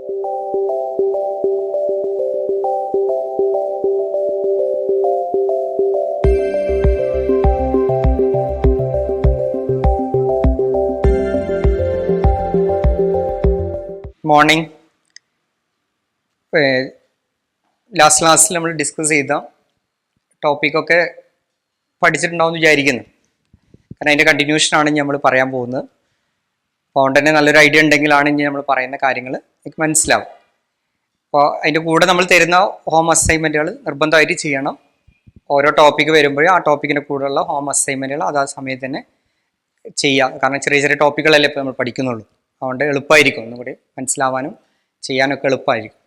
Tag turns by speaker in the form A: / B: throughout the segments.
A: Morning. Last ക്ലാസ്സിൽ നമ്മൾ discuss ചെയ്ത ടോപ്പിക്കൊക്കെ പഠിച്ചിട്ടുണ്ടാവുമെന്ന് വിചാരിക്കുന്നു. കാരണം അതിൻ്റെ കണ്ടിന്യൂഷനാണ് നമ്മൾ പറയാൻ പോകുന്നത്. അതുകൊണ്ട് തന്നെ നല്ലൊരു ഐഡിയ ഉണ്ടെങ്കിലാണ് ഇനി നമ്മൾ പറയുന്ന കാര്യങ്ങൾ എനിക്ക് മനസ്സിലാവും. അപ്പോൾ അതിൻ്റെ കൂടെ നമ്മൾ തരുന്ന ഹോം അസൈൻമെൻറ്റുകൾ നിർബന്ധമായിട്ട് ചെയ്യണം. ഓരോ ടോപ്പിക്ക് വരുമ്പോഴും ആ ടോപ്പിക്കിൻ്റെ കൂടെയുള്ള ഹോം അസൈൻമെൻറ്റുകൾ അത് ആ സമയത്ത് തന്നെ ചെയ്യാം. കാരണം ചെറിയ ചെറിയ ടോപ്പിക്കുകളല്ലേ ഇപ്പോൾ നമ്മൾ പഠിക്കുന്നുള്ളൂ. അതുകൊണ്ട് എളുപ്പമായിരിക്കും, ഒന്നും കൂടി മനസ്സിലാവാനും ചെയ്യാനൊക്കെ എളുപ്പമായിരിക്കും.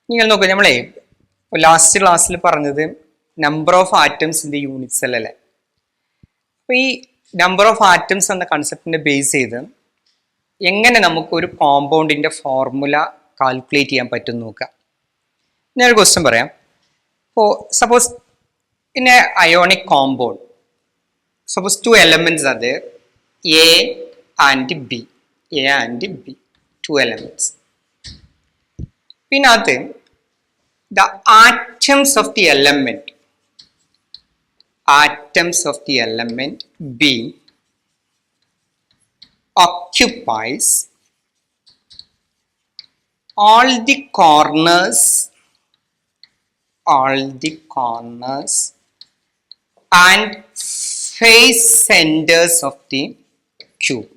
A: നിങ്ങൾ നോക്കുക, നമ്മളെ ലാസ്റ്റ് ക്ലാസ്സിൽ പറഞ്ഞത് number of atoms in the unit cell അല്ലേ. അപ്പോൾ ഈ നമ്പർ ഓഫ് ആറ്റംസ് എന്ന കൺസെപ്റ്റിനെ ബേസ് ചെയ്ത് എങ്ങനെ നമുക്കൊരു കോമ്പൗണ്ടിൻ്റെ ഫോർമുല കാൽക്കുലേറ്റ് ചെയ്യാൻ പറ്റും നോക്കുക. ഞാനൊരു ക്വസ്റ്റ്യൻ പറയാം. ഇപ്പോൾ suppose in A ionic compound, suppose 2 elements are there, A and B. A and B, 2 elements. Pinathe, the atoms of the element B occupies all the corners and face centers of the cube.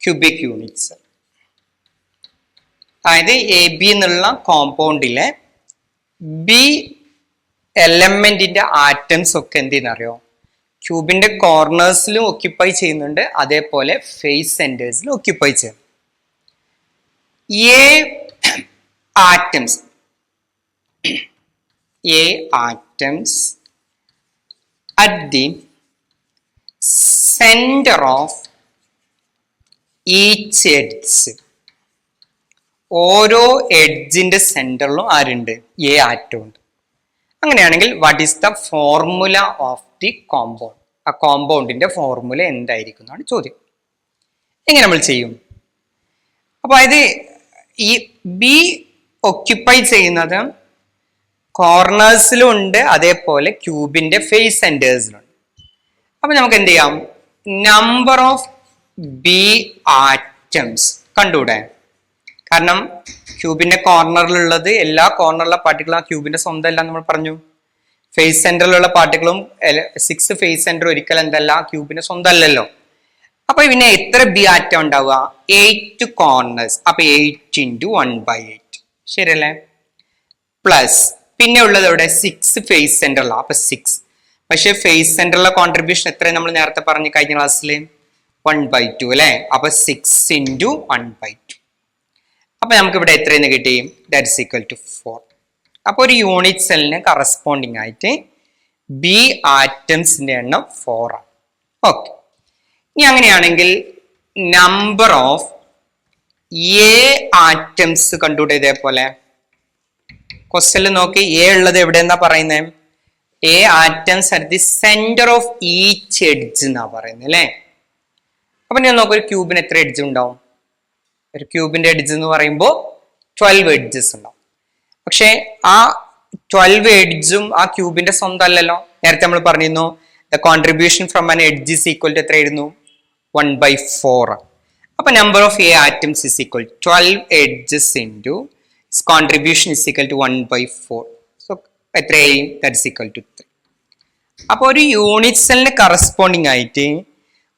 A: Cubic units. അതായത് A B എന്നുള്ള കോമ്പൗണ്ടിലെ B എലമെന്റിന്റെ atoms ഒക്കെ എന്ത് ചെയ്യുന്നറിയോ, ക്യൂബിന്റെ കോർണേഴ്സിലും occupy ചെയ്യുന്നുണ്ട്, അതേപോലെ face സെന്റേഴ്സിലും occupy ചെയ്യുന്നു. A atoms at the center of each edge, ഓരോ എഡ്ജിന്റെ സെന്ററിലും ആരുണ്ട്? A atom ഉണ്ട്. അങ്ങനെയാണെങ്കിൽ what is the formula of the compound? ആ കോമ്പൗണ്ടിന്റെ ഫോർമുല എന്തായിരിക്കും എന്നാണ് ചോദ്യം. എങ്ങനെ നമ്മൾ ചെയ്യും? അപ്പൊ അത് ഈ ബി ഒക്യുപ്പൈ ചെയ്യുന്നത് കോർണേഴ്സിലും ഉണ്ട്, അതേപോലെ ക്യൂബിന്റെ ഫേസ് സെന്റേഴ്സിലുണ്ട്. അപ്പൊ നമുക്ക് എന്ത് ചെയ്യാം? നമ്പർ ഓഫ് ബി ആറ്റംസ് കണ്ടൂടെ? കാരണം ക്യൂബിന്റെ കോർണറിലുള്ളത് എല്ലാ കോർണറിലുള്ള പാർട്ടിക്കിളും ആ ക്യൂബിന്റെ സ്വന്തം അല്ല നമ്മൾ പറഞ്ഞു. ഫേസ് സെന്ററിലുള്ള പാർട്ടിക്കിളും 6 ഫേസ് സെന്റർ ഒരിക്കലും എന്തല്ല ക്യൂബിന്റെ സ്വന്തം അല്ലല്ലോ. അപ്പൊ പിന്നെ എത്ര ബി ആറ്റം ഉണ്ടാവുക? 8 കോർണേഴ്സ്. അപ്പൊ 8 × 1/8 ശരിയല്ലേ? പ്ലസ് പിന്നെ ഉള്ളത് ഇവിടെ 6 ഫേസ് സെന്ററില, അപ്പൊ 6. പക്ഷെ ഫേസ് സെന്ററിലെ കോൺട്രിബ്യൂഷൻ എത്ര നമ്മൾ നേരത്തെ പറഞ്ഞു കഴിഞ്ഞ ക്ലാസ്സിൽ? 1/2 അല്ലെ? അപ്പൊ 6 × 1/2. അപ്പൊ നമുക്ക് ഇവിടെ എത്രയെന്ന് കിട്ടി? That is equal to 4. അപ്പൊ ഒരു യൂണിറ്റ് സെല്ലിന് കറസ്പോണ്ടിങ് ആയിട്ട് ബി ആറ്റംസിന്റെ എണ്ണം 4 ആണ്. ഓക്കെ, ഇനി അങ്ങനെയാണെങ്കിൽ നമ്പർ ഓഫ് എ ആറ്റംസ് കണ്ടുകൂടെ? ഇതേപോലെ ക്വസ്റ്റ്യനിൽ നോക്കി, എ ഉള്ളത് എവിടെ എന്നാ പറയുന്നത്? A atoms at the centre of each edge എന്നാ പറയുന്നത് അല്ലെ. അപ്പൊ ഞാൻ നോക്കാം, ഒരു ക്യൂബിന് എത്ര എഡ്ജ് ഉണ്ടാവും? ഒരു ക്യൂബിന്റെ എഡ്ജ് എന്ന് പറയുമ്പോൾ 12 എഡ്ജസ് ഉണ്ടാവും. പക്ഷെ ആ 12 എഡ്ജും ആ ക്യൂബിന്റെ സ്വന്തം അല്ലല്ലോ. നേരത്തെ നമ്മൾ പറഞ്ഞിരുന്നു the contribution from an edge is equal to എത്രയായിരുന്നു? 1/4. അപ്പൊ number of A atoms is equal 12 edges into contribution is equal to 1/4. So എത്രയായി? That is equal to 3. അപ്പൊ ഒരു യൂണിറ്റ് സെല്ലിന് കറസ്പോണ്ടിങ് ആയിട്ട്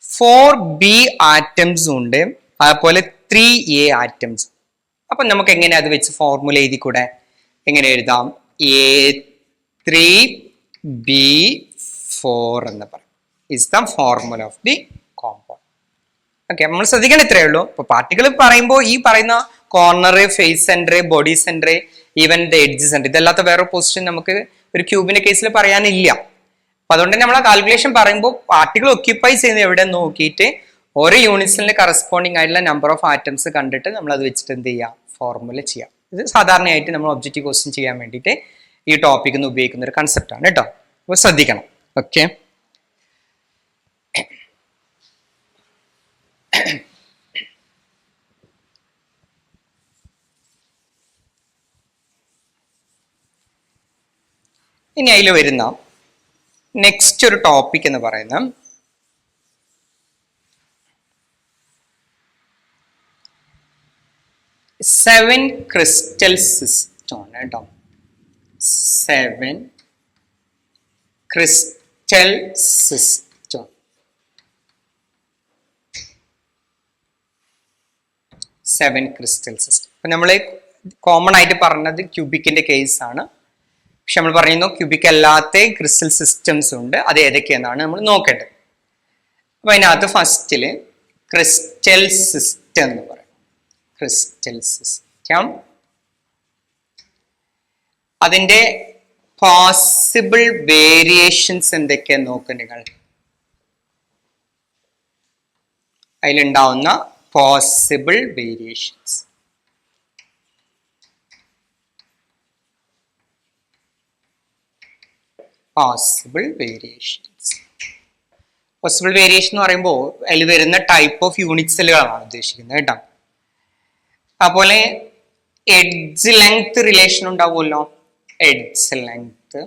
A: 4B ആറ്റംസ് ഉണ്ട്, അതുപോലെ 3A ആറ്റംസ്. അപ്പൊ നമുക്ക് എങ്ങനെ അത് വെച്ച് ഫോർമുല എഴുതി കൂടെ? എങ്ങനെ എഴുതാം? A3B4 എന്ന് പറയും. Is the formula of the compound. Okay, നമ്മൾ ശ്രദ്ധിക്കണം ഇത്രയേ ഉള്ളൂ. ഇപ്പൊ പാർട്ടിക്കിൾ പറയുമ്പോൾ ഈ പറയുന്ന corner, face centre, body centre, even the edge centre, ഇതല്ലാത്ത വേറെ പൊസിഷൻ നമുക്ക് ഒരു ക്യൂബിന്റെ കേസിൽ പറയാനില്ല. അപ്പൊ അതുകൊണ്ട് നമ്മൾ ആ കാൽക്കുലേഷൻ പറയുമ്പോൾ പാർട്ടിക്കിൾ ഒക്യുപ്പൈ ചെയ്യുന്നത് എവിടെ നോക്കിയിട്ട് ഓരോ യൂണിറ്റ്സിന് കറസ്പോണ്ടിങ് ആയിട്ടുള്ള നമ്പർ ഓഫ് ആറ്റംസ് കണ്ടിട്ട് നമ്മൾ അത് വെച്ചിട്ട് എന്ത് ചെയ്യാം? ഫോർമുല ചെയ്യാം. ഇത് സാധാരണയായിട്ട് നമ്മൾ ഒബ്ജക്റ്റീവ് ക്വസ്റ്റ്യൻ ചെയ്യാൻ വേണ്ടിയിട്ട് ഈ ടോപ്പിക്കിൽ നിന്ന് ഉപയോഗിക്കുന്ന ഒരു കൺസെപ്റ്റ് ആണ് കേട്ടോ. അപ്പോൾ ശ്രദ്ധിക്കണം. ഓക്കെ. ഇനി അതിൽ വരുന്ന നെക്സ്റ്റ് ഒരു ടോപ്പിക് എന്ന് പറയുന്നത് സെവൻ ക്രിസ്റ്റൽ സിസ്റ്റം ആണ് കേട്ടോ. 7 ക്രിസ്റ്റൽ സിസ്റ്റം. 7 crystal system. അപ്പൊ നമ്മൾ കോമൺ ആയിട്ട് പറഞ്ഞത് ക്യൂബിക്കിന്റെ കേസ് ആണ്. പക്ഷെ നമ്മൾ പറയുന്നു ക്യൂബിക് അല്ലാത്ത ക്രിസ്റ്റൽ സിസ്റ്റംസ് ഉണ്ട്. അത് ഏതൊക്കെയെന്നാണ് നമ്മൾ നോക്കേണ്ടത്. അപ്പൊ അതിനകത്ത് ഫസ്റ്റില് ക്രിസ്റ്റൽ സിസ്റ്റം എന്ന് പറയും. ക്രിസ്റ്റൽ സിസ്റ്റം അതിന്റെ പോസിബിൾ വേരിയേഷൻസ് എന്തൊക്കെയാന്ന് നോക്കുക നിങ്ങൾ. അതിലുണ്ടാവുന്ന possible variations. Possible variations. Possible variation എന്ന് പറയുമ്പോൾ അതിൽ വരുന്ന ടൈപ്പ് ഓഫ് യൂണിറ്റ് സെല്ലുകളാണ് ഉദ്ദേശിക്കുന്നത് കേട്ടോ. അതുപോലെ എഡ്ജ് ലെങ്ത് റിലേഷൻ ഉണ്ടാവുമല്ലോ. Edge length,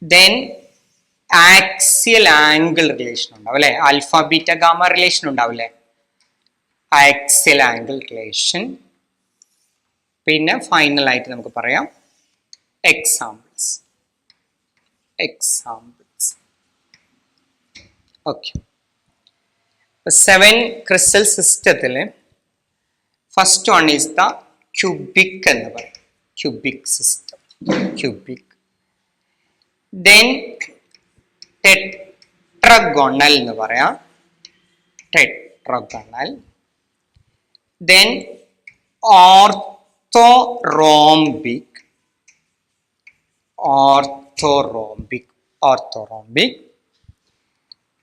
A: then axial angle relation ഉണ്ടാവും അല്ലെ. ആൽഫ ബീറ്റ ഗാമ റിലേഷൻ ഉണ്ടാവില്ലേ. Axial angle relation. പിന്നെ ഫൈനൽ ആയിട്ട് നമുക്ക് പറയാം എക്സാമ്പിൾസ്. ഓക്കെ. 7 ക്രിസ്റ്റൽ സിസ്റ്റത്തിൽ first one is the cubic എന്ന് പറയും. Cubic system. Cubic. Then tetragonal എന്ന് പറയാം. Tetragonal. Then orthorhombic. Orthorhombic.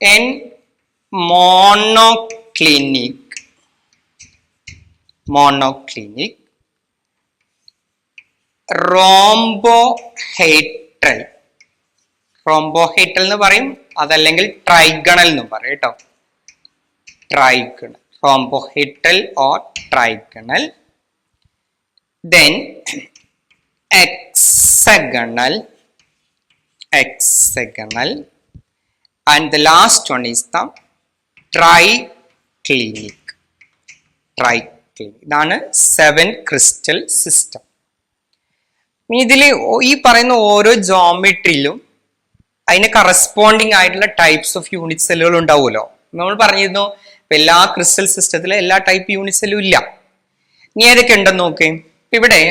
A: and monoclinic. Rhombohedral. Rhombohedral എന്ന് പറയും. അതല്ലെങ്കിൽ ട്രൈഗണൽ എന്നും പറയും കേട്ടോ. Trigonal. Rhombohedral or trigonal. then hexagonal. And the last one is the triclinic. ഇതാണ് 7 ക്രിസ്റ്റൽ സിസ്റ്റം. ഇതിൽ ഈ പറയുന്ന ഓരോ ജോമെട്രിയിലും അതിന് കറസ്പോണ്ടിങ് ആയിട്ടുള്ള ടൈപ്സ് ഓഫ് യൂണിറ്റ് സെല്ലുകൾ ഉണ്ടാവുമല്ലോ. നമ്മൾ പറഞ്ഞിരുന്നു എല്ലാ ക്രിസ്റ്റൽ സിസ്റ്റത്തിലും എല്ലാ ടൈപ്പ് യൂണിറ്റ് സെല്ലും ഇല്ല. ഇനി ഏതൊക്കെ ഉണ്ടെന്ന് നോക്കേ. ഇവിടെ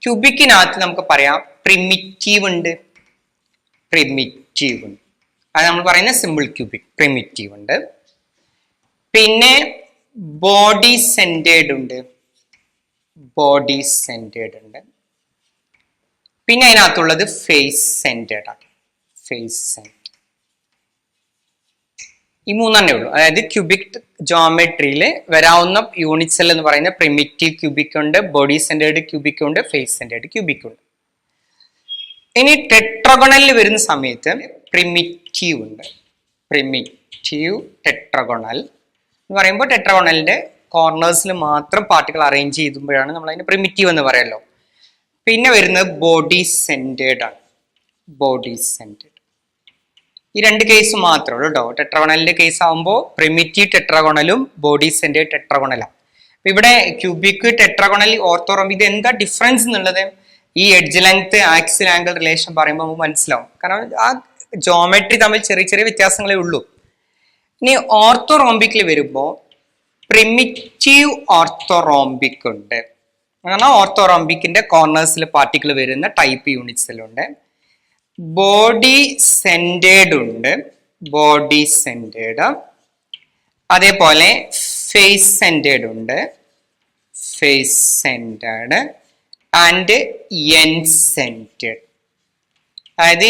A: ക്യൂബിക്കിനകത്ത് നമുക്ക് പറയാം പ്രിമിറ്റീവ് ഉണ്ട്. അത് നമ്മൾ പറയുന്ന സിമ്പിൾ ക്യൂബിക്. പ്രിമിറ്റീവ് ഉണ്ട്. പിന്നെ ബോഡി സെന്റേർഡ് ഉണ്ട്. പിന്നെ അതിനകത്തുള്ളത് ഫേസ് സെന്റേർഡ് ആണ്. ഈ മൂന്നെണ്ണേ ഉള്ളൂ. അതായത് ക്യൂബിക് ജോമെട്രിയിൽ വരാവുന്ന യൂണിറ്റ് സെൽ എന്ന് പറയുന്ന പ്രിമിറ്റീവ് ക്യൂബിക് ഉണ്ട്, ബോഡി സെന്റേർഡ് ക്യൂബിക് ഉണ്ട്, ഫേസ് സെന്റേർഡ് ക്യൂബിക് ഉണ്ട്. ഇനി ടെട്രഗണലിൽ വരുന്ന സമയത്ത് പ്രിമിറ്റീവ് ഉണ്ട്. ടെട്രഗണൽ എന്ന് പറയുമ്പോൾ ടെട്രഗണലിന്റെ കോർണേഴ്സിൽ മാത്രം പാർട്ടികൾ അറേഞ്ച് ചെയ്യുമ്പോഴാണ് നമ്മൾ അതിന് പ്രിമിറ്റീവ് എന്ന് പറയല്ലോ. പിന്നെ വരുന്നത് ബോഡി സെന്റേർഡ് ആണ്. ഈ രണ്ട് കേസ് മാത്രമേ ഉള്ളൂ കേട്ടോ. ടെട്രഗണലിന്റെ കേസ് ആകുമ്പോൾ പ്രിമിറ്റീവ് ടെട്രഗണലും ബോഡി സെന്റേർഡ് ടെട്രഗണലാണ്. അപ്പൊ ഇവിടെ ക്യൂബിക്, ടെട്രഗണൽ, ഓർത്തോറോംബിക്, ഇത് എന്താ ഡിഫറൻസ് എന്നുള്ളത് ഈ edge length, axial angle relation പറയുമ്പോൾ നമുക്ക് മനസ്സിലാവും. കാരണം ആ ജോമെട്രി തമ്മിൽ ചെറിയ ചെറിയ വ്യത്യാസങ്ങളേ ഉള്ളൂ. ഇനി ഓർത്തോറോംബിക്കിൽ വരുമ്പോൾ പ്രിമിറ്റീവ് ഓർത്തോറോംബിക് ഉണ്ട്. കാരണം ഓർത്തോറോംബിക്കിന്റെ കോർണേഴ്സിൽ പാർട്ടിക്കിൾ വരുന്ന ടൈപ്പ് യൂണിറ്റ് സെൽ ഉണ്ട്. ബോഡി സെന്റേർഡ് ഉണ്ട്. അതേപോലെ ഫേസ് സെന്റേർഡ് ഉണ്ട്. And N centred. അതായത്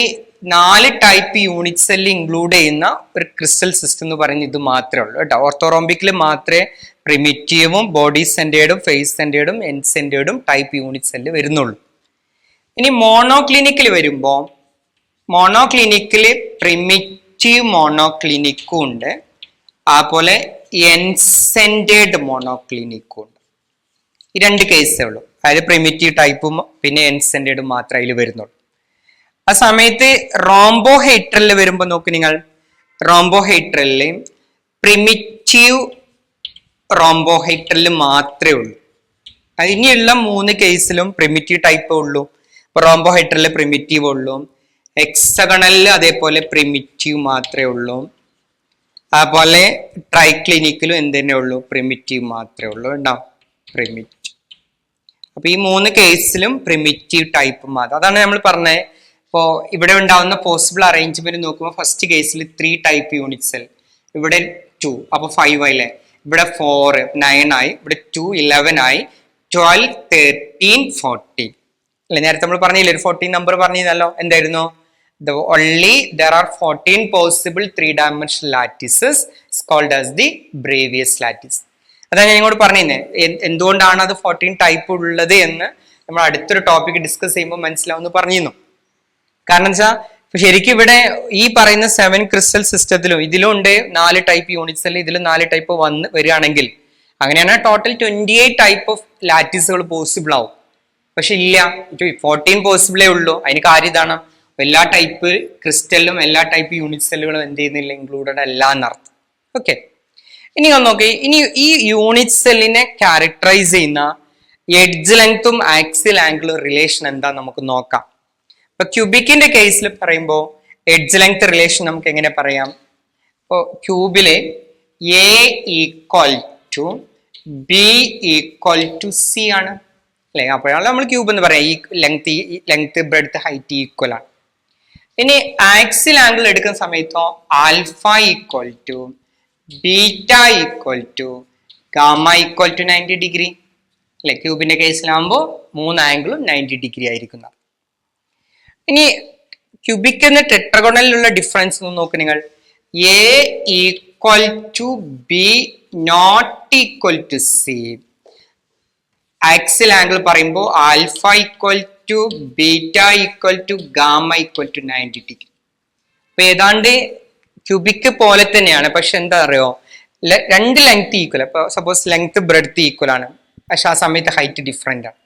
A: 4 ടൈപ്പ് യൂണിറ്റ് സെല്ല് ഇൻക്ലൂഡ് ചെയ്യുന്ന ഒരു ക്രിസ്റ്റൽ സിസ്റ്റം എന്ന് പറയുന്നത് ഇത് മാത്രമേ ഉള്ളൂ കേട്ടോ. ഓർത്തോറോംബിക്കിൽ മാത്രമേ പ്രിമിറ്റീവും ബോഡി സെന്റേർഡും ഫേസ് സെന്റേർഡും എൻ സെന്റേർഡും ടൈപ്പ് യൂണിറ്റ് സെല്ല് വരുന്നുള്ളൂ. ഇനി മോണോക്ലിനിക്കിൽ വരുമ്പോൾ മോണോക്ലിനിക്കിൽ പ്രിമിറ്റീവ് മോണോക്ലിനിക്കും ഉണ്ട്, അതുപോലെ എൻ സെന്റേർഡ് മോണോക്ലിനിക്കും ഉണ്ട്. ഈ രണ്ട് കേസേ ഉള്ളൂ. അതായത് പ്രിമിറ്റീവ് ടൈപ്പും പിന്നെ എൻ സെന്റേർഡും മാത്രമേ അതിൽ വരുന്നുള്ളൂ. ആ സമയത്ത് റോംബോഹെഡ്രലിൽ വരുമ്പോൾ നോക്ക് നിങ്ങൾ, റോംബോഹെഡ്രലിൽ പ്രിമിറ്റീവ് റോംബോഹെഡ്രലിൽ മാത്രമേ ഉള്ളൂ. ഇനിയുള്ള 3 കേസിലും പ്രിമിറ്റീവ് ടൈപ്പേ ഉള്ളൂ. ഇപ്പൊ റോംബോഹെഡ്രലിൽ പ്രിമിറ്റീവ് ഉള്ളൂ, ഹെക്സഗണലിൽ അതേപോലെ പ്രിമിറ്റീവ് മാത്രമേ ഉള്ളൂ, അതുപോലെ ട്രൈക്ലിനിക്കിലും എന്ത് തന്നെ ഉള്ളൂ, പ്രിമിറ്റീവ് മാത്രമേ ഉള്ളൂ. ഉണ്ടാവും പ്രിമിറ്റീവ്. അപ്പൊ ഈ 3 കേസിലും പ്രിമിറ്റീവ് ടൈപ്പ് മാത്രം. അതാണ് നമ്മൾ പറഞ്ഞത്. ഇപ്പോ ഇവിടെ ഉണ്ടാവുന്ന പോസിബിൾ അറേഞ്ച്മെന്റ് നോക്കുമ്പോൾ ഫസ്റ്റ് കേസിൽ 3 ടൈപ്പ് യൂണിറ്റ് സെൽ, ഇവിടെ 2, അപ്പൊ 5 ആയില്ലേ. ഇവിടെ 4, 9 ആയി. ഇവിടെ 2, 11 ആയി. 12, 13, 14 അല്ലെ. നേരത്തെ നമ്മൾ പറഞ്ഞില്ലേ, ഒരു 14 നമ്പർ പറഞ്ഞല്ലോ. എന്തായിരുന്നു? there are 14 possible 3-dimensional lattices called as the Bravais lattice. അതാണ് ഞാൻ ഇങ്ങോട്ട് പറഞ്ഞേ. എന്തുകൊണ്ടാണ് അത് 14 ടൈപ്പ് ഉള്ളത് എന്ന് നമ്മൾ അടുത്തൊരു ടോപ്പിക് ഡിസ്കസ് ചെയ്യുമ്പോൾ മനസ്സിലാവുമെന്ന് പറഞ്ഞിരുന്നു. കാരണം വെച്ചാൽ ശരിക്കും ഇവിടെ ഈ പറയുന്ന 7 ക്രിസ്റ്റൽ സിസ്റ്റത്തിലും ഇതിലും ഉണ്ട് 4 ടൈപ്പ് യൂണിറ്റ്സ്, അല്ലെ ഇതിലും 4 ടൈപ്പ് വരികയാണെങ്കിൽ അങ്ങനെയാണ് ടോട്ടൽ 28 ടൈപ്പ് ഓഫ് ലാറ്റിസുകൾ പോസിബിൾ ആവും. പക്ഷെ ഇല്ല, 14 പോസിബിളേ ഉള്ളൂ. അതിന് കാര്യം ഇതാണ്, എല്ലാ ടൈപ്പ് ക്രിസ്റ്റലിലും എല്ലാ ടൈപ്പ് യൂണിറ്റ് സെല്ലുകളും എന്ത് ചെയ്യുന്നില്ല, ഇൻക്ലൂഡഡ് അല്ല എന്നർത്ഥം. ഓക്കെ, ഇനി ഒന്ന് നോക്കി. ഇനി ഈ യൂണിറ്റ് സെല്ലിനെ ക്യാരക്ടറൈസ് ചെയ്യുന്ന എഡ്ജ് ലെങ്ത്തും ആക്സിൽ ആംഗിളും റിലേഷൻ എന്താ നമുക്ക് നോക്കാം. ഇപ്പൊ ക്യൂബിക്കിന്റെ കേസിൽ പറയുമ്പോൾ എഡ്ജ് ലെങ്ത് റിലേഷൻ നമുക്ക് എങ്ങനെ പറയാം? ഇപ്പോ ക്യൂബില് A equal to B equal to C ആണ് അല്ലെ. അപ്പോഴാണ് നമ്മൾ ക്യൂബ് എന്ന് പറയാം. ഈ ലെങ്ത് ബ്രെഡ്ത്ത് ഹൈറ്റ് ഈക്വൽ ആണ്. ഇനി ആക്സിൽ ആംഗിൾ എടുക്കുന്ന സമയത്തോ alpha equal to beta equal to gamma equal to 90 degree അല്ലെ. ക്യൂബിന്റെ കേസിലാകുമ്പോൾ 3 ആംഗിളും 90 ഡിഗ്രി ആയിരിക്കുന്ന. ഇനി ക്യൂബിക് എന്ന ടെട്രഗണലിലുള്ള ഡിഫറൻസ് ഒന്ന് നോക്ക് നിങ്ങൾ. A equal to B not equal to C. Axial angle പറയുമ്പോൾ alpha equal to beta equal to gamma equal to 90 degree. അപ്പൊ ഏതാണ്ട് ക്യൂബിക് പോലെ തന്നെയാണ്. പക്ഷെ എന്താ അറിയോ, 2 ലെങ്ത് ഈക്വൽ. അപ്പൊ സപ്പോസ് ലെങ്ത് ബ്രെഡ്ത്ത് ഈക്വൽ ആണ്, പക്ഷെ ആ സമയത്ത് ഹൈറ്റ് ഡിഫറെന്റ് ആണ്.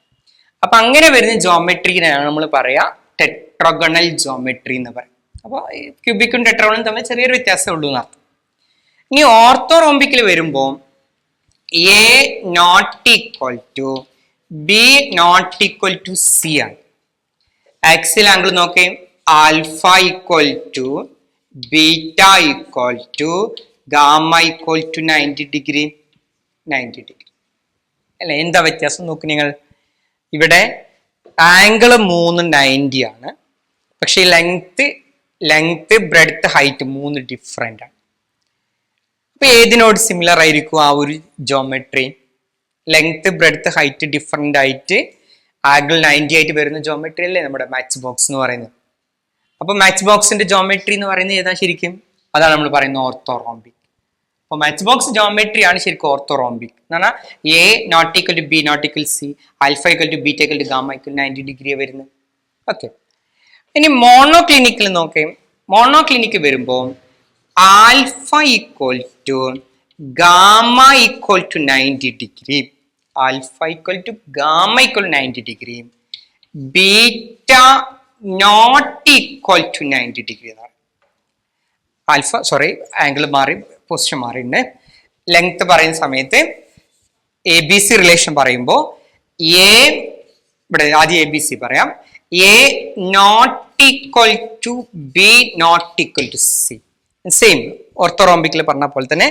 A: അപ്പൊ അങ്ങനെ വരുന്ന ജോമെട്രിയാണ് നമ്മൾ പറയാ ടെട്രഗണൽ ജോമെട്രി എന്ന് പറയും. അപ്പൊ ക്യൂബിക്കും ടെട്രഗണലും തമ്മിൽ ചെറിയൊരു വ്യത്യാസമേ ഉള്ളൂ എന്നർത്ഥം. ഇനി ഓർത്തോറോംബിക്കിൽ വരുമ്പോൾ A not equal to B not equal to C ആണ്. ആക്സിൽ ആംഗിൾ നോക്കേ, alpha equal to beta equal to gamma equal to 90 degree. 90 degree അല്ലെ. എന്താ വ്യത്യാസം നോക്ക് നിങ്ങൾ. ഇവിടെ ആംഗിൾ 3 90 ആണ്, പക്ഷെ ലെങ്ത് ബ്രെഡ്ത്ത് ഹൈറ്റ് 3 ഡിഫറെന്റ് ആണ്. അപ്പൊ ഏതിനോട് സിമിലർ ആയിരിക്കും ആ ഒരു geometry? Length breadth height different ആയിട്ട് ആംഗിൾ 90 ആയിട്ട് വരുന്ന ജോമെട്രി അല്ലേ നമ്മുടെ മാച്ച് ബോക്സ് എന്ന് പറയുന്നത്. അപ്പൊ മാച്ച് ബോക്സിന്റെ ജോമെട്രി എന്ന് പറയുന്നത് ഏതാ ശരിക്കും? അതാണ് നമ്മൾ പറയുന്നത് ഓർത്തോറോംബിക്. അപ്പൊ മാച്ച് ബോക്സ് ജോമെട്രി ആണ് ശരിക്കും ഓർത്തോറോംബിക് എന്ന് പറഞ്ഞാൽ A not equal to B not equal C, alpha equal to beta equal to gamma equal 90 degree വരുന്നത്. ഓക്കെ, ഇനി മോണോക്ലിനിക്കിൽ നോക്കേ. മോണോക്ലിനിക്ക് വരുമ്പോൾ alpha equal to gamma equal to 90 degree, alpha equal to gamma equal 90 degree, beta not equal to 90 degree എന്നാണ്. Alpha angle മാറി, position മാറിണ്ട്. Length പറയുന്ന സമയത്ത് എ ബി സി റിലേഷൻ പറയുമ്പോൾ ഇവിടെ ആദ്യം എ ബി സി പറയാം. A not equal to B not equal to C. Same ഓർത്തോറോംബിക്കിൽ പറഞ്ഞ പോലെ തന്നെ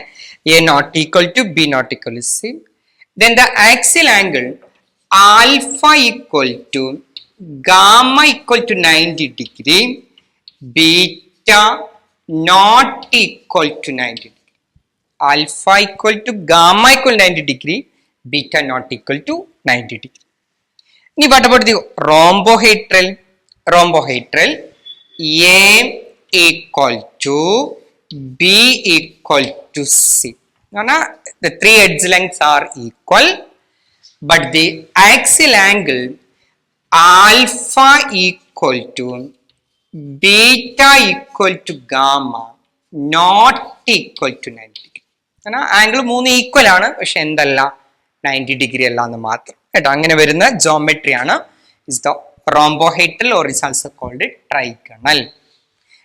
A: A not equal to B not equal to C. Then the axial angle alpha equal to gamma equal to 90 degree, beta not equal to 90 degree. Alpha equal to gamma equal to 90 degree, beta not equal to 90 degree. Now what about the rhombohedral? Rhombohedral A equal to B equal to C. Now, the 3 edge lengths are equal, but the axial angle alpha equal to beta equal to gamma not equal to 90 degree. Angle 3 equal ആണ്, പക്ഷെ എന്തല്ല 90 degree അല്ല എന്ന് മാത്രം. കേട്ടോ. അങ്ങനെ വരുന്ന geometry ആണ് is the rhombohedral or is also called trigonal.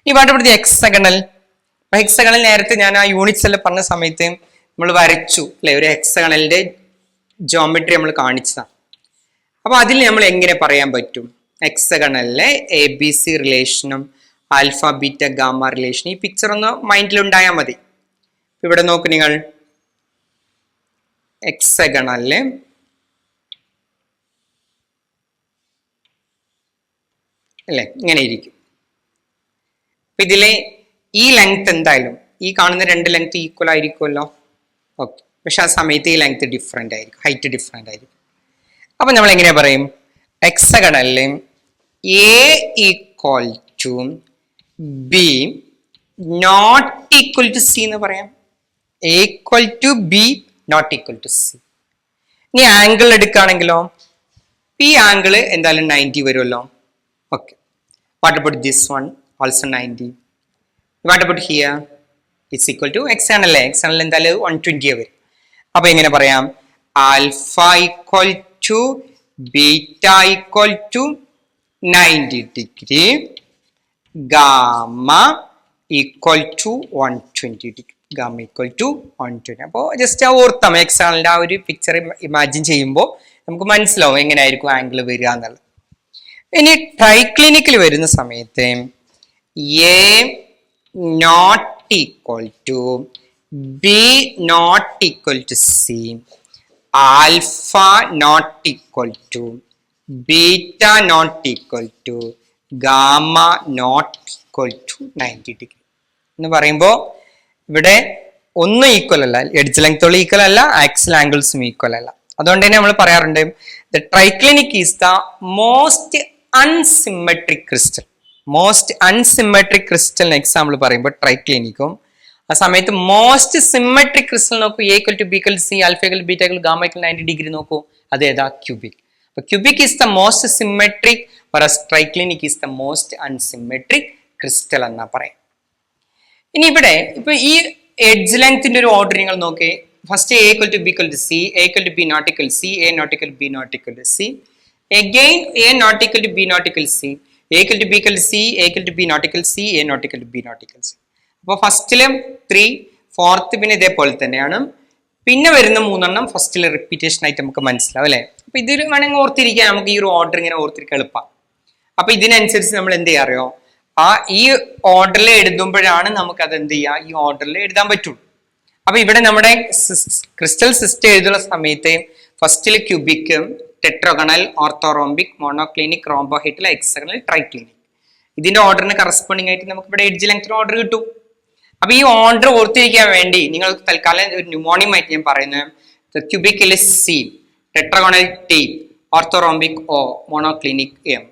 A: ഈ പാഠപ്പെടുത്തി ഹെക്സഗണൽ. ഹെക്സഗണൽ നേരത്തെ ഞാൻ ആ യൂണിറ്റ്സ് എല്ലാം പറഞ്ഞ സമയത്ത് നമ്മൾ വരച്ചു അല്ലെ, ഒരു ഹെക്സഗണലിന്റെ ജോമെട്രി നമ്മൾ കാണിച്ചതാണ്. അപ്പൊ അതിൽ നമ്മൾ എങ്ങനെ പറയാൻ പറ്റും ഹെക്സഗണലിലെ ABC റിലേഷനും ആൽഫ ബീറ്റ ഗാമ റിലേഷൻ? ഈ പിക്ചർ ഒന്ന് മൈൻഡിൽ ഉണ്ടായാൽ മതി. ഇവിടെ നോക്ക് നിങ്ങൾ, ഹെക്സഗണലില് അല്ലെ ഇങ്ങനെ ഇരിക്കും. ഇതിലെ ഈ ലെങ്ത് എന്തായാലും ഈ കാണുന്ന രണ്ട് ലെങ്ത് ഈക്വൽ ആയിരിക്കുമല്ലോ. ഓക്കെ, പക്ഷെ ആ സമയത്ത് ഈ ലെങ്ത് ഡിഫറെന്റ് ആയിരിക്കും, ഹൈറ്റ് ഡിഫറെന്റ് ആയിരിക്കും. അപ്പൊ നമ്മൾ എങ്ങനെ പറയും? ഹെക്സഗണലില് A equal to B not equal to C എന്ന് പറയാം. A equal to B not equal to C. ഇനി ആംഗിൾ എടുക്കുകയാണെങ്കിലോ ഈ ആംഗിൾ എന്തായാലും 90 വരുമല്ലോ. Okay, what about this one? Also 90. What about here? It's equal to hexagonal അല്ലേ, hexagonal എന്തായാലും 120 വരും. അപ്പൊ എങ്ങനെ പറയാം? Alpha equal to beta equal to 90 degree, gamma equal to 120 degree, gamma equal to 120. അപ്പോൾ ജസ്റ്റ് ആ ഓർത്താം, ഹെക്സഗണലിന്റെ ആ ഒരു പിക്ചർ ഇമാജിൻ ചെയ്യുമ്പോൾ നമുക്ക് മനസ്സിലാവും എങ്ങനെയായിരിക്കും ആംഗിൾ വരിക എന്നുള്ളത്. ഇനി ട്രൈക്ലിനിക്കിൽ വരുന്ന സമയത്ത് A not equal to B not equal to C, alpha not equal to beta not equal to gamma not equal to 90 degree എന്ന് പറയുമ്പോൾ ഇവിടെ ഒന്നും ഈക്വൽ അല്ല, എഡ്ജ് ലെങ്ത്തോളം ഈക്വൽ അല്ല, ആക്സിൽ ആംഗിൾസും ഈക്വൽ അല്ല. അതുകൊണ്ട് തന്നെ നമ്മൾ പറയാറുണ്ട് the triclinic is the most unsymmetric crystal. Most unsymmetric ക്രിസ്റ്റലിന് എക്സാമ്പിൾ പറയുമ്പോൾ ട്രൈക്ലിനിക്കും, ആ സമയത്ത് മോസ്റ്റ് സിമെട്രിക് ക്രിസ്റ്റൽ നോക്കൂ, A equal to B equal C, alpha equal beta equal gamma equal 90 degree നോക്കൂ, അതേതാ? ക്യൂബിക്. അപ്പൊ cubic is the most symmetric, triclinic is the most unsymmetric crystal എന്നാ പറയാം. ഇനി ഇവിടെ ഇപ്പൊ ഈ എഡ്ജ് ലെങ്ത്തിന്റെ ഒരു ഓർഡർ നിങ്ങൾ നോക്കേ. First A equal to B equal to C, A equal to B not equal C, A not equal B not equal to C, again a not equal to b not equal c, a equal to b equal to c, a equal to b not equal c, a not equal to b not equal c. അപ്പോൾ ഫസ്റ്റിലും 3, fourth പിന്നെ ഇതേപോലെ തന്നെയാണ്. പിന്നെ വരുന്ന മൂന്നെണ്ണം ഫസ്റ്റിലെ repetition ആയിട്ട് നമുക്ക് മനസ്സിലാവും അല്ലെ. അപ്പൊ ഇതിൽ വേണമെങ്കിൽ ഓർത്തിരിക്കാൻ, നമുക്ക് ഈ ഒരു ഓർഡർ ഇങ്ങനെ ഓർത്തിരിക്കാൻ എളുപ്പമാണ്. അപ്പൊ ഇതിനനുസരിച്ച് നമ്മൾ എന്ത് ചെയ്യാ അറിയോ, ആ ഈ ഓർഡറിൽ എഴുതുമ്പോഴാണ് നമുക്ക് അത് എന്ത് ചെയ്യാം, ഈ ഓർഡറിൽ എഴുതാൻ പറ്റുള്ളൂ. അപ്പൊ ഇവിടെ നമ്മുടെ ക്രിസ്റ്റൽ സിസ്റ്റം എഴുതുന്ന സമയത്ത് ഫസ്റ്റിൽ cubic, tetragonal, orthorhombic, monoclinic, rhombohedral, hexagonal, triclinic, ഇതിന്റെ ഓർഡറിന് കറസ്പോണ്ടിങ് ആയിട്ട് നമുക്ക് ഇവിടെ എഡ്ജ് ലെങ്ത്തിന് ഓർഡർ കിട്ടും. അപ്പൊ ഈ ഓർഡർ ഓർത്തിരിക്കാൻ വേണ്ടി നിങ്ങൾ തൽക്കാലം ഒരു ന്യൂമോണിയം ആയിട്ട് ഞാൻ പറയുന്നത് ക്യൂബിക്കിൽ C, tetragonal T, orthorhombic O, monoclinic M.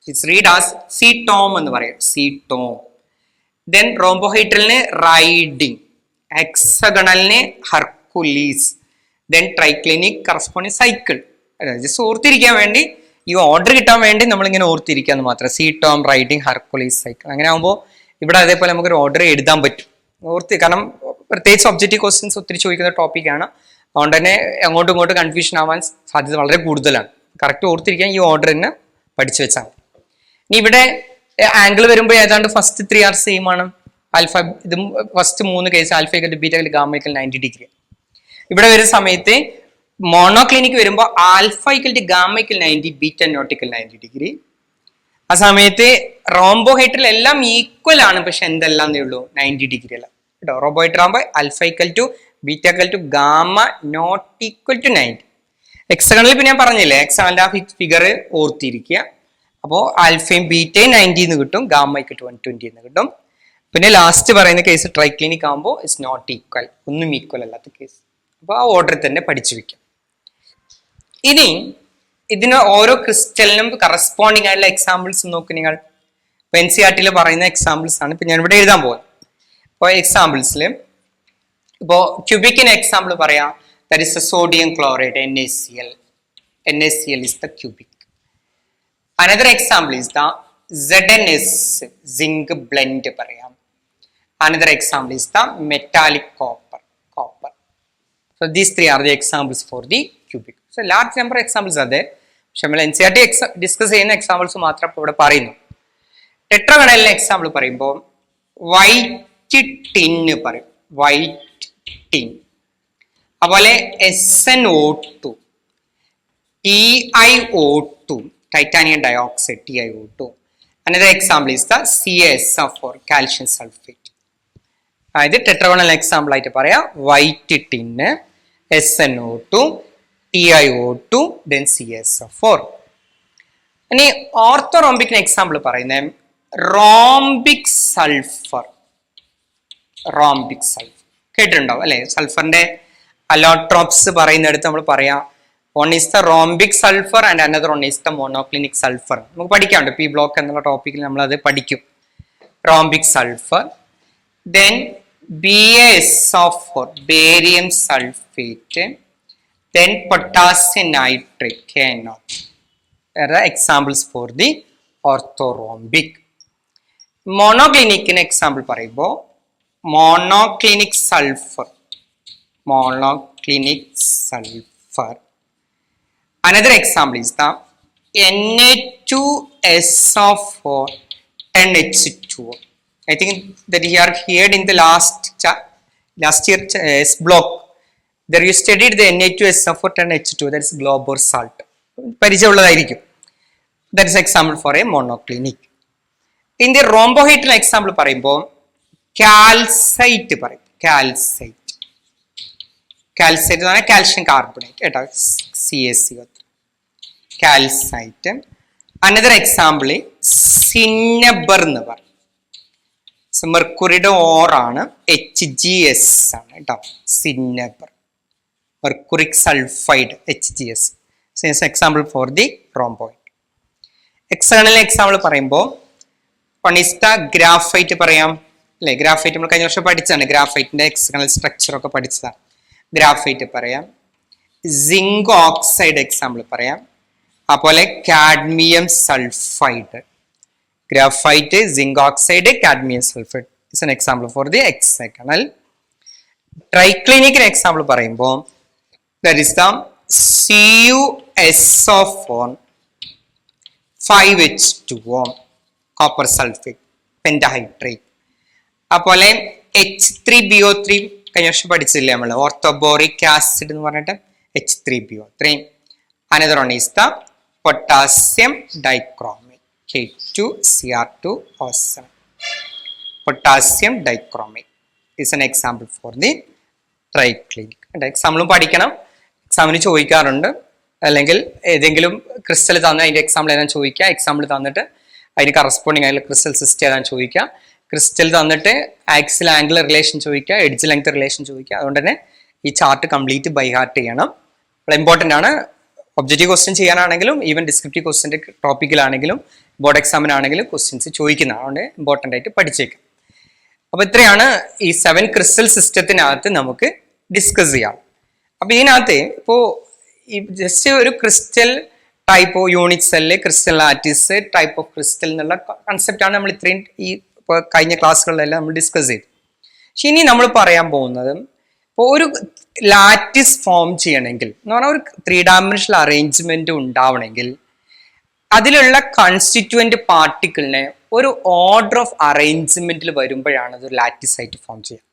A: It's read as C Tom എന്ന് പറയും, സി ടോം. ദെൻ റോംബോഹൈഡ്രലിന് റൈഡിങ്, ഹെക്സഗണലിന് Hercules, then triclinic corresponding cycle. Just ഓർത്തിരിക്കാൻ വേണ്ടി, ഈ ഓർഡർ കിട്ടാൻ വേണ്ടി നമ്മളിങ്ങനെ ഓർത്തിരിക്കാന്ന് മാത്രം. C Tom, riding, Hercules, cycle. അങ്ങനെ ആകുമ്പോൾ ഇവിടെ അതേപോലെ നമുക്കൊരു ഓർഡർ എഴുതാൻ പറ്റും. കാരണം പ്രത്യേകിച്ച് ഒബ്ജക്റ്റീവ് ക്വസ്റ്റ്യൻസ് ഒത്തിരി ചോദിക്കുന്ന ടോപ്പിക്കാണ്. അതുകൊണ്ട് തന്നെ അങ്ങോട്ടും ഇങ്ങോട്ടും കൺഫ്യൂഷൻ ആവാൻ സാധ്യത വളരെ കൂടുതലാണ്. കറക്റ്റ് ഓർത്തിരിക്കാൻ ഈ ഓർഡർ തന്നെ പഠിച്ചു വെച്ചാൽ. ഇനി ഇവിടെ ആംഗിൾ വരുമ്പോൾ ഏതാണ്ട് ഫസ്റ്റ് 3 ആർ സെയിം ആണ്. ആൽഫ, ഇത് first 3 case alpha equal to beta equal gamma equal 90 degree. ഇവിടെ വരുന്ന സമയത്ത് മോണോക്ലിനിക് വരുമ്പോൾ alpha equal to gamma equal 90, beta not equal 90 degree. ആ സമയത്ത് റോംബോഹൈഡ്രൽ എല്ലാം ഈക്വൽ ആണ്, പക്ഷെ എന്തെല്ലാം ഉള്ളൂ 90 ഡിഗ്രി അല്ല കേട്ടോ. റോംബോഹൈഡ്രൽ ആകുമ്പോൾ alpha equal to beta equal to gamma not equal to 90. ഹെക്സഗണലിൽ പിന്നെ ഞാൻ പറഞ്ഞില്ലേ, ഹെക്സഗണലിന്റെ ആ ഫിഗർ ഓർത്തിരിക്കുക. അപ്പോൾ ആൽഫയും ബീറ്റയും 90 എന്ന് കിട്ടും, ഗാമ ഈക്വൽ ടു 120 എന്ന് കിട്ടും. പിന്നെ ലാസ്റ്റ് പറയുന്ന കേസ് ട്രൈക്ലിനിക് ആകുമ്പോൾ ഇറ്റ്സ് നോട്ട് ഈക്വൽ, ഒന്നും ഈക്വൽ അല്ലാത്ത കേസ്. അപ്പോൾ ആ ഓർഡർ തന്നെ പഠിച്ചു വെക്കാം. ഇനി ഇതിന് ഓരോ ക്രിസ്റ്റലിനും കറസ്പോണ്ടിങ് ആയിട്ടുള്ള എക്സാമ്പിൾസ് നോക്ക് നിങ്ങൾ. NCERT പറയുന്ന എക്സാമ്പിൾസ് ആണ് ഇപ്പൊ ഞാൻ ഇവിടെ എഴുതാൻ പോകുന്നത്. ഇപ്പോൾ എക്സാമ്പിൾസിൽ ഇപ്പോൾ ക്യൂബിക്കിന് എക്സാമ്പിൾ പറയാം. That is sodium chloride, NaCl. NaCl is the cubic. Another example is the ZnS, zinc blend പറയാം. Another example is the metallic copper. So these three are the examples for the cubic. So large number of examples are there. പക്ഷെ നമ്മൾ NCERT discuss ചെയ്യുന്ന examples മാത്രം ഇപ്പോൾ ഇവിടെ പറയുന്നു. ടെട്രാഗണലിലെ example പറയുമ്പോൾ white tin പറയും, വൈറ്റ് ടിൻ. അതുപോലെ SnO2, TiO2, titanium dioxide, TiO2. Another example is the CaSO4, calcium sulfate. അതായത് ടെട്രാഗണൽ എക്സാമ്പിൾ ആയിട്ട് പറയാം white tin, SnO2, TiO2, then CaSO4. ഇനി ഓർത്തോറോംബിക്കിന് എക്സാമ്പിൾ പറയുന്നത് റോംബിക് സൾഫർ. റോംബിക് സൾഫർ കേട്ടിട്ടുണ്ടാവും അല്ലെ? സൾഫറിന്റെ അലോട്രോപ്സ് പറയുന്നിടത്ത് നമ്മൾ പറയാം one is the rhombic sulphur and another one is the monoclinic sulphur. നമുക്ക് പഠിക്കാറുണ്ട്, പി ബ്ലോക്ക് എന്നുള്ള ടോപ്പിക്കിൽ നമ്മൾ അത് പഠിക്കും. Rhombic sulphur, then BaSO4, barium sulfate, then potassium nitrate, KNO. There are examples for the orthorhombic. Monoclinic example പറയുമ്പോൾ monoclinic sulfur, monoclinic sulfur. Another example is the Na2SO4 10H2O. I think that you are here in the last year block. There you studied the Na2SO4 10H2O, that is Glauber salt. പരിചയമുള്ളതായിരിക്കും. That is example for a monoclinic. In the rhombohedral example പറയുമ്പോൾ calcite പറയും, calcite. Calcite എന്ന് പറഞ്ഞാൽ calcium carbonate കേട്ടോ, CaCO3, calcite. Another example സിന്നബർ എന്ന് പറയും. മെർക്കുറിയുടെ ഓറാണ്, HgS ആണ് കേട്ടോ, cinnabar. Mercuric sulphide, HgS. So is example for the rhomboid. External example പറയുമ്പോൾ one is the graphite പറയാം അല്ലെ? ഗ്രാഫൈറ്റ് നമ്മൾ കഴിഞ്ഞ വർഷം പഠിച്ചതാണ്, ഗ്രാഫൈറ്റിന്റെ എക്സ്റ്റേണൽ സ്ട്രക്ചർ ഒക്കെ പഠിച്ചതാണ്. ഗ്രാഫൈറ്റ് പറയാം, സിങ്ക് ഓക്സൈഡ് എക്സാമ്പിൾ പറയാം, അതുപോലെ cadmium sulphide. Graphite, zinc oxide, cadmium sulphide is an example for the hexagonal. ട്രൈക്ലിനിക്കിന് എക്സാമ്പിൾ പറയുമ്പോൾ that is the CuSO4 5H2O, copper sulfate, pentahydrate. അതുപോലെ H3BO3 കഴിഞ്ഞ വർഷം പഠിച്ചില്ലേ നമ്മൾ, ഓർത്തോബോറിക് ആസിഡ് എന്ന് പറഞ്ഞിട്ട് H3BO3. Another one is the potassium dichromate, K2Cr2O7. Potassium dichromate is an example for the triclinic. എക്സാമ്പിളും പഠിക്കണം, എക്സാമിന് ചോദിക്കാറുണ്ട്. അല്ലെങ്കിൽ ഏതെങ്കിലും ക്രിസ്റ്റൽ തന്ന് അതിന്റെ എക്സാമ്പിൾ ഏതാ ചോദിക്കുക, എക്സാമ്പിൾ തന്നിട്ട് അതിന് കറസ്പോണ്ടിങ് ആയിട്ടുള്ള ക്രിസ്റ്റൽ സിസ്റ്റം ഏതാ ചോദിക്കുക, ക്രിസ്റ്റൽ തന്നിട്ട് ആക്സിൽ ആംഗിൾ റിലേഷൻ ചോദിക്കുക, എഡ്ജ് ലെങ്ത് റിലേഷൻ ചോദിക്കുക. അതുകൊണ്ട് തന്നെ ഈ ചാർട്ട് കംപ്ലീറ്റ് ബൈ ഹാർട്ട് ചെയ്യണം. അപ്പോൾ ഇമ്പോർട്ടൻ്റ് ആണ്. ഒബ്ജക്റ്റീവ് ക്വസ്റ്റ്യൻ ചെയ്യാനാണെങ്കിലും ഈവൻ ഡിസ്ക്രിപ്റ്റീവ് ക്വസ്റ്റ്യൻ്റെ ടോപ്പിക്കിലാണെങ്കിലും ബോർഡ് എക്സാമിനാണെങ്കിലും ക്വസ്റ്റ്യൻസ് ചോദിക്കുന്നതാണ്. അതുകൊണ്ട് ഇമ്പോർട്ടൻ്റ് ആയിട്ട് പഠിച്ചേക്കാം. അപ്പോൾ ഇത്രയാണ് ഈ 7 ക്രിസ്റ്റൽ സിസ്റ്റത്തിനകത്ത് നമുക്ക് ഡിസ്കസ് ചെയ്യാം. അപ്പോൾ ഇതിനകത്ത് ഇപ്പോൾ ഈ ജസ്റ്റ് ഒരു crystal type of unit cell, crystal lattice, type of crystal എന്നുള്ള കൺസെപ്റ്റാണ് നമ്മൾ ഇത്രയും ഈ ഇപ്പോൾ കഴിഞ്ഞ ക്ലാസ്സുകളിലെല്ലാം നമ്മൾ ഡിസ്കസ് ചെയ്തു. പക്ഷെ ഇനി നമ്മൾ പറയാൻ പോകുന്നത് ഇപ്പോൾ ഒരു ലാറ്റിസ് ഫോം ചെയ്യണമെങ്കിൽ എന്ന് പറഞ്ഞാൽ ഒരു 3 ഡയമെൻഷണൽ അറേഞ്ച്മെന്റ് ഉണ്ടാവണമെങ്കിൽ അതിലുള്ള കൺസ്റ്റിറ്റ്യൂവന്റ് പാർട്ടിക്കിളിനെ ഒരു ഓർഡർ ഓഫ് അറേഞ്ച്മെന്റിൽ വരുമ്പോഴാണ് അതൊരു ലാറ്റിസ് ആയിട്ട് ഫോം ചെയ്യുക.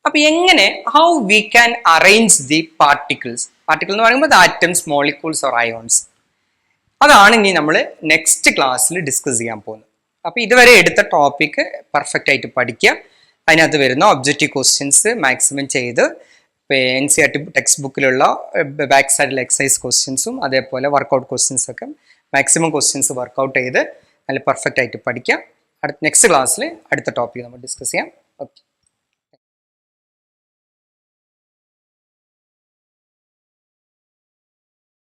A: അപ്പൊ എങ്ങനെ, how we can arrange the particles, particle എന്ന് പറയുമ്പോൾ ആറ്റംസ്, മോളിക്യൂൾസ് ഓർ അയോൺസ്, അതാണ് ഇനി നമ്മൾ നെക്സ്റ്റ് ക്ലാസ്സിൽ ഡിസ്കസ് ചെയ്യാൻ പോകുന്നത്. അപ്പൊ ഇതുവരെ എടുത്ത ടോപ്പിക്ക് പെർഫെക്റ്റ് ആയിട്ട് പഠിക്കുക. അതിനകത്ത് വരുന്ന ഒബ്ജക്റ്റീവ് ക്വസ്റ്റ്യൻസ് മാക്സിമം ചെയ്ത് NCERT ടെക്സ്റ്റ് ബുക്കിലുള്ള ബാക്ക് സൈഡിലെ എക്സസൈസ് ക്വസ്റ്റ്യൻസും അതേപോലെ വർക്കൗട്ട് ക്വസ്റ്റ്യൻസ് ഒക്കെ മാക്സിമം ക്വസ്റ്റ്യൻസ് വർക്കൗട്ട് ചെയ്ത് നല്ല പെർഫെക്റ്റ് ആയിട്ട് പഠിക്കാം. നെക്സ്റ്റ് ക്ലാസ്സിൽ അടുത്ത ടോപ്പിക്ക് നമ്മൾ ഡിസ്കസ് ചെയ്യാം. ഓക്കെ.